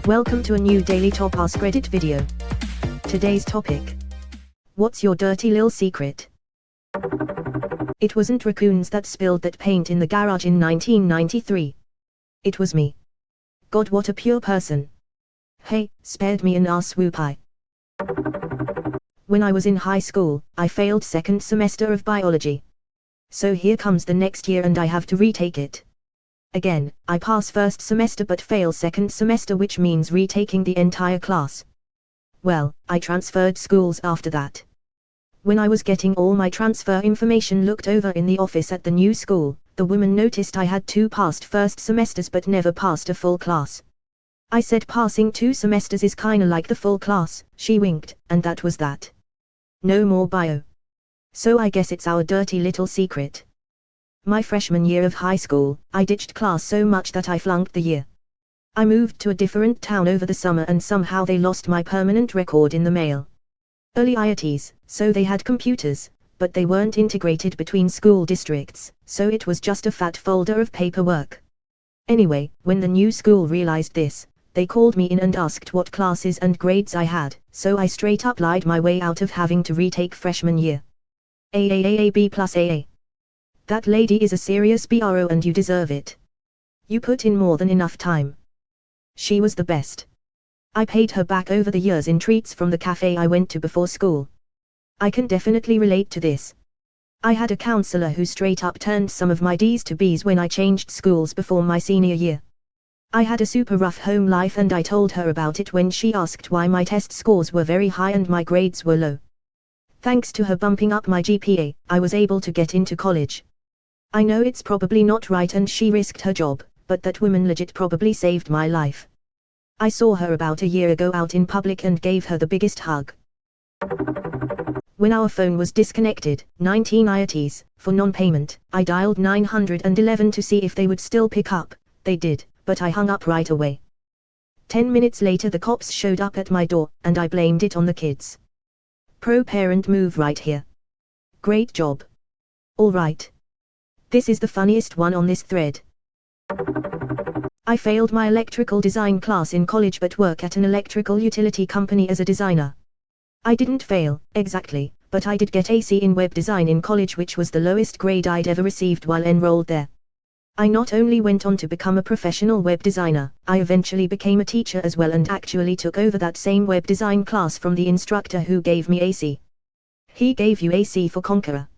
Welcome to a new Daily Top Askreddit video. Today's topic. What's your dirty little secret? It wasn't raccoons that spilled that paint in the garage in 1993. It was me. God, what a pure person. Hey, spared me an ass whoopie. When I was in high school, I failed second semester of biology. So here comes the next year and I have to retake it. Again, I pass first semester but fail second semester, which means retaking the entire class. Well, I transferred schools after that. When I was getting all my transfer information looked over in the office at the new school, the woman noticed I had 2 passed first semesters but never passed a full class. I said passing 2 semesters is kinda like the full class. She winked, and that was that. No more bio. So I guess it's our dirty little secret. My freshman year of high school, I ditched class so much that I flunked the year. I moved to a different town over the summer and somehow they lost my permanent record in the mail. Early IITs, so they had computers, but they weren't integrated between school districts, so it was just a fat folder of paperwork. Anyway, when the new school realized this, they called me in and asked what classes and grades I had, so I straight up lied my way out of having to retake freshman year. B plus AA. That lady is a serious BRO and you deserve it. You put in more than enough time. She was the best. I paid her back over the years in treats from the cafe I went to before school. I can definitely relate to this. I had a counselor who straight up turned some of my D's to B's when I changed schools before my senior year. I had a super rough home life and I told her about it when she asked why my test scores were very high and my grades were low. Thanks to her bumping up my GPA, I was able to get into college. I know it's probably not right and she risked her job, but that woman legit probably saved my life. I saw her about a year ago out in public and gave her the biggest hug. When our phone was disconnected, 19 IITs, for non-payment, I dialed 911 to see if they would still pick up. They did, but I hung up right away. 10 minutes later the cops showed up at my door, and I blamed it on the kids. Pro parent move right here. Great job. Alright. This is the funniest one on this thread. I failed my electrical design class in college but work at an electrical utility company as a designer. I didn't fail, exactly, but I did get AC in web design in college, which was the lowest grade I'd ever received while enrolled there. I not only went on to become a professional web designer, I eventually became a teacher as well and actually took over that same web design class from the instructor who gave me AC. He gave you AC for Conqueror.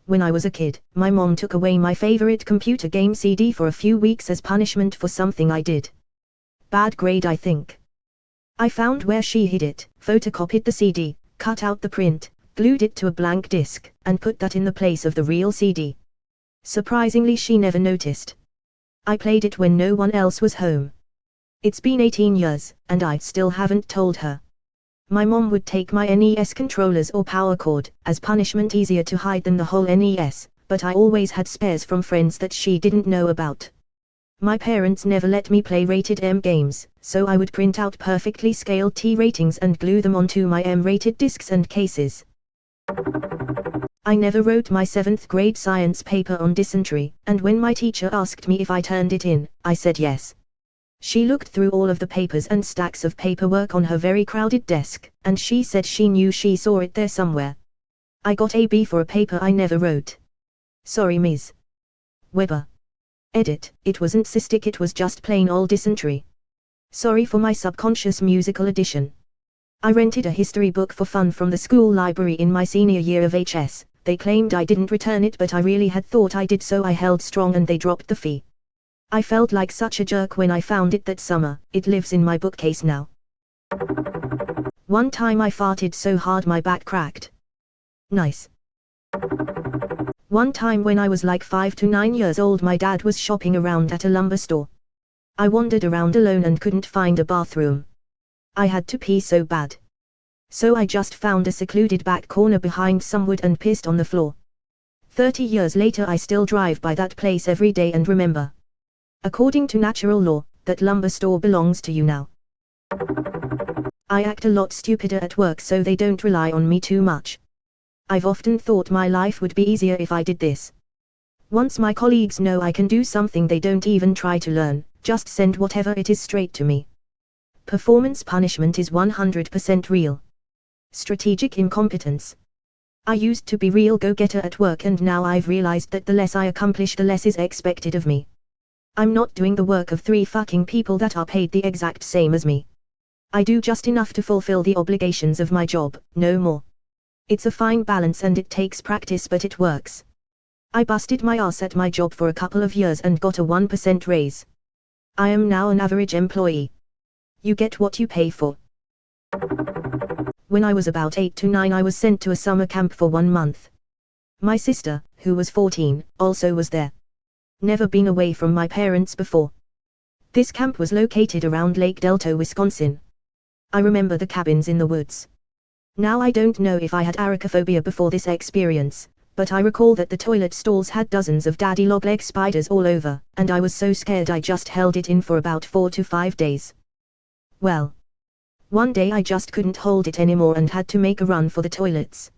When I was a kid, my mom took away my favorite computer game CD for a few weeks as punishment for something I did. Bad grade, I think. I found where she hid it, photocopied the CD, cut out the print, glued it to a blank disc, and put that in the place of the real CD. Surprisingly, she never noticed. I played it when no one else was home. It's been 18 years, and I still haven't told her. My mom would take my NES controllers or power cord, as punishment, easier to hide than the whole NES, but I always had spares from friends that she didn't know about. My parents never let me play rated M games, so I would print out perfectly scaled T ratings and glue them onto my M-rated discs and cases. I never wrote my 7th grade science paper on dysentery, and when my teacher asked me if I turned it in, I said yes. She looked through all of the papers and stacks of paperwork on her very crowded desk, and she said she knew she saw it there somewhere. I got a B for a paper I never wrote. Sorry, Ms. Weber. Edit, it wasn't cystic, it was just plain old dysentery. Sorry for my subconscious musical addition. I rented a history book for fun from the school library in my senior year of HS. They claimed I didn't return it but I really had thought I did, so I held strong and they dropped the fee. I felt like such a jerk when I found it that summer. It lives in my bookcase now. One time I farted so hard my back cracked. Nice. One time when I was like 5 to 9 years old, my dad was shopping around at a lumber store. I wandered around alone and couldn't find a bathroom. I had to pee so bad. So I just found a secluded back corner behind some wood and pissed on the floor. 30 years later I still drive by that place every day and remember. According to natural law, that lumber store belongs to you now. I act a lot stupider at work so they don't rely on me too much. I've often thought my life would be easier if I did this. Once my colleagues know I can do something they don't even try to learn, Just send whatever it is straight to me. Performance punishment is 100% real. Strategic incompetence. I used to be real go-getter at work, and now I've realized that the less I accomplish, the less is expected of me. I'm not doing the work of 3 fucking people that are paid the exact same as me. I do just enough to fulfill the obligations of my job, no more. It's a fine balance and it takes practice, but it works. I busted my ass at my job for a couple of years and got a 1% raise. I am now an average employee. You get what you pay for. When I was about 8 to 9, I was sent to a summer camp for 1 month. My sister, who was 14, also was there. Never been away from my parents before. This camp was located around Lake Delta, Wisconsin. I remember the cabins in the woods. Now I don't know if I had arachnophobia before this experience, but I recall that the toilet stalls had dozens of daddy logleg spiders all over, and I was so scared I just held it in for about 4 to 5 days. Well, one day I just couldn't hold it anymore and had to make a run for the toilets.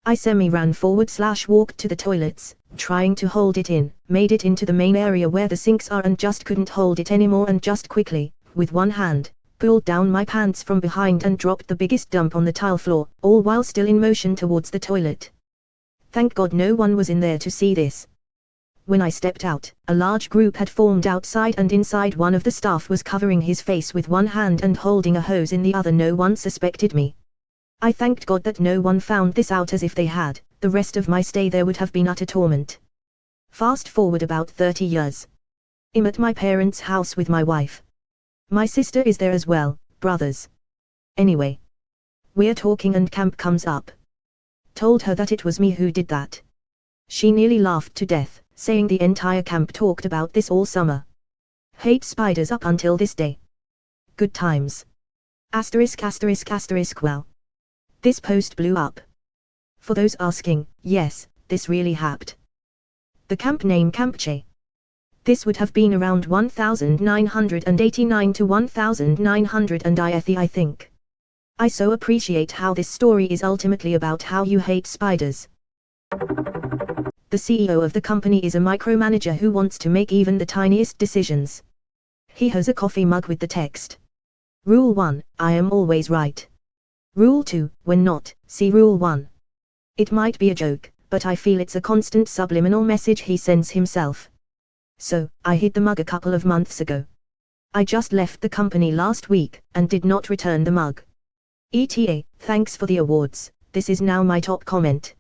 I semi-ran forward/walked to the toilets, trying to hold it in, made it into the main area where the sinks are and just couldn't hold it anymore, and just quickly, with one hand, pulled down my pants from behind and dropped the biggest dump on the tile floor, all while still in motion towards the toilet. Thank God no one was in there to see this. When I stepped out, a large group had formed outside, and inside one of the staff was covering his face with one hand and holding a hose in the other. No one suspected me. I thanked God that no one found this out, as if they had, the rest of my stay there would have been utter torment. Fast forward about 30 years. I'm at my parents' house with my wife. My sister is there as well, brothers. Anyway. We're talking and camp comes up. Told her that it was me who did that. She nearly laughed to death, saying the entire camp talked about this all summer. Hate spiders up until this day. Good times. ******. Well. This post blew up. For those asking, yes, this really happened. The camp name Camp Che. This would have been around 1989 to 1900 I think. I so appreciate how this story is ultimately about how you hate spiders. The CEO of the company is a micromanager who wants to make even the tiniest decisions. He has a coffee mug with the text. Rule 1, I am always right. Rule 2, when not, see Rule 1. It might be a joke, but I feel it's a constant subliminal message he sends himself. So, I hid the mug a couple of months ago. I just left the company last week, and did not return the mug. ETA, thanks for the awards, this is now my top comment.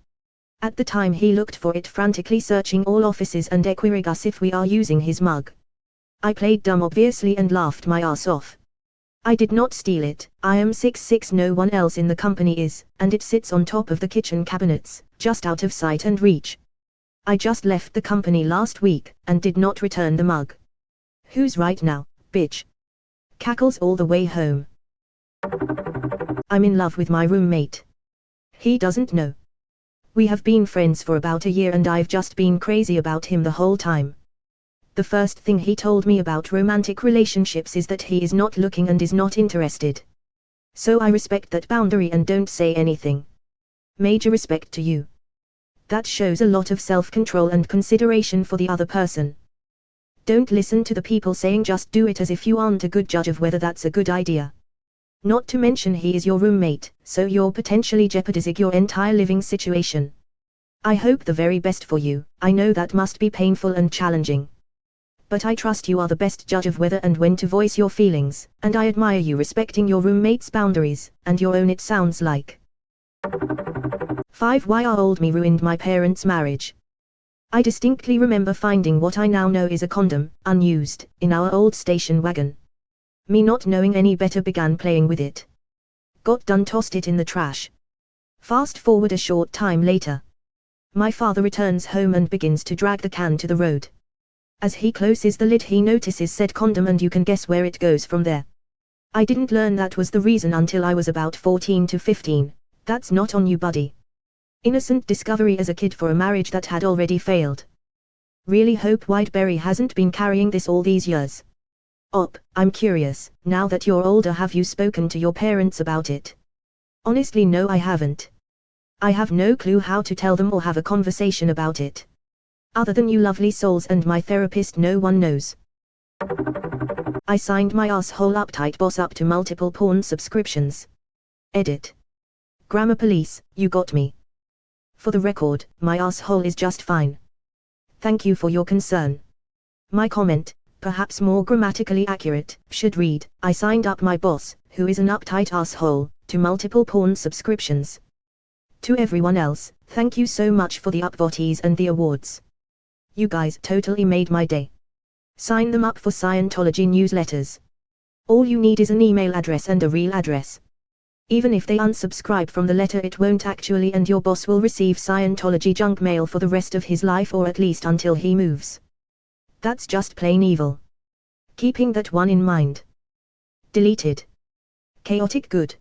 At the time he looked for it, frantically searching all offices and inquiring us if we are using his mug. I played dumb obviously and laughed my ass off. I did not steal it, I am 6'6", no one else in the company is, and it sits on top of the kitchen cabinets, just out of sight and reach. I just left the company last week, and did not return the mug. Who's right now, bitch? Cackles all the way home. I'm in love with my roommate. He doesn't know. We have been friends for about a year and I've just been crazy about him the whole time. The first thing he told me about romantic relationships is that he is not looking and is not interested. So I respect that boundary and don't say anything. Major respect to you. That shows a lot of self-control and consideration for the other person. Don't listen to the people saying just do it, as if you aren't a good judge of whether that's a good idea. Not to mention he is your roommate, so you're potentially jeopardizing your entire living situation. I hope the very best for you. I know that must be painful and challenging. But I trust you are the best judge of whether and when to voice your feelings, and I admire you respecting your roommate's boundaries, and your own, it sounds like. 5 Why-year-old me ruined my parents' marriage. I distinctly remember finding what I now know is a condom, unused, in our old station wagon. Me not knowing any better began playing with it. Got done, tossed it in the trash. Fast forward a short time later. My father returns home and begins to drag the can to the road. As he closes the lid he notices said condom, and you can guess where it goes from there. I didn't learn that was the reason until I was about 14 to 15. That's not on you, buddy. Innocent discovery as a kid for a marriage that had already failed. Really hope Whiteberry hasn't been carrying this all these years. I'm curious, now that you're older, have you spoken to your parents about it? Honestly, no, I haven't. I have no clue how to tell them or have a conversation about it. Other than you lovely souls and my therapist, no one knows. I signed my asshole uptight boss up to multiple porn subscriptions. Edit. Grammar police, you got me. For the record, my asshole is just fine. Thank you for your concern. My comment, perhaps more grammatically accurate, should read, I signed up my boss, who is an uptight asshole, to multiple porn subscriptions. To everyone else, thank you so much for the upvotes and the awards. You guys totally made my day. Sign them up for Scientology newsletters. All you need is an email address and a real address. Even if they unsubscribe from the letter, it won't actually, and your boss will receive Scientology junk mail for the rest of his life, or at least until he moves. That's just plain evil. Keeping that one in mind. Deleted. Chaotic good.